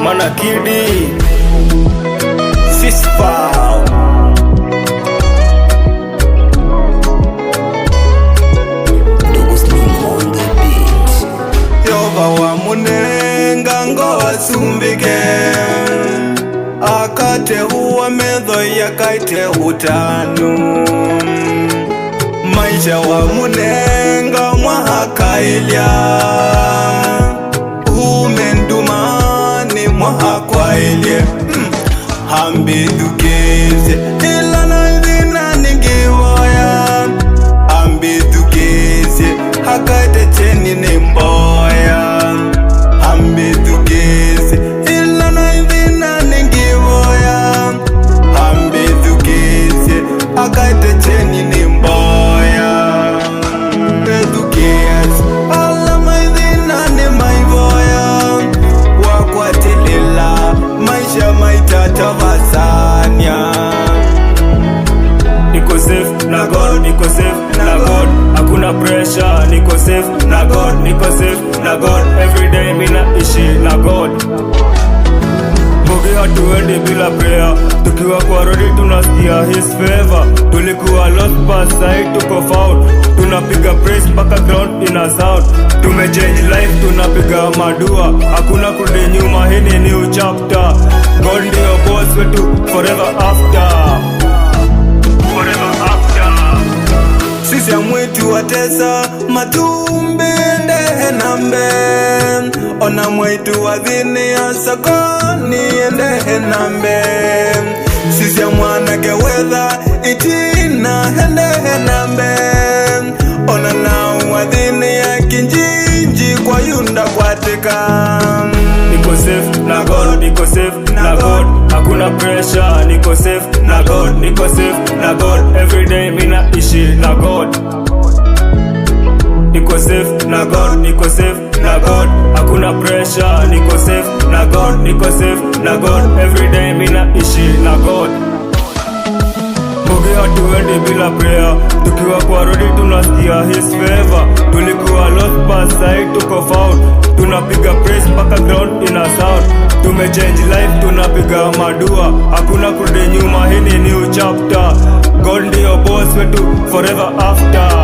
Mana Kidi Sisfao Yova wa munenga ngoa sumbike akate huwa medho yakaite utanu maisha wa munenga mwahakailia umendumani mwahakwaelie hambi dukeze ila na dhina ningivoya hambi dukeze hakaite cheni ni mboya hambi dukeze ila na dhina ningivoya hambi dukeze hakaite cheni ni mboya dukeze ala maidhina ni maivoya wakwatilela maisha maitata vasanya niko safe na God, niko safe na God, hakuna pressure, niko safe na God, niko safe na God, everyday mina ishi na God. Bogi hatuendi bila prayer, tukiwa kwa rodi tunasikia his favor. Tulikuwa lost but sai tuko found, tunapiga praise mpaka ground ina sound. Tumechange life, tunapiga madua, hakuna kurudi nyuma, hii ni new chapter. God ndio boss wetu forever after. Sisi amwetu watesa matumbi ndehe nambe ona mwetu wadhini ya sakoni ndehe nambe sisi amwana gewetha itina ndehe nambe ona na wadhini ya kinjinji kwa yunda kwatika niko safe na God, niko safe na God, hakuna pressure, niko safe na God, niko safe na God, everyday mina ishi na God. Niko safe na God, niko safe na God, hakuna pressure, niko safe na God, niko safe na God, everyday mina ishi na God. Bogi hatuendi bila prayer, tukiwa kwa rodi tunasikia his favor. Tulikuwa lost but sai tuko found, tunapiga praise mpaka ground ina sound. Tumechange life, tunapiga madua, hakuna kurudi nyuma, hii ni new chapter. God ndio boss wetu forever after.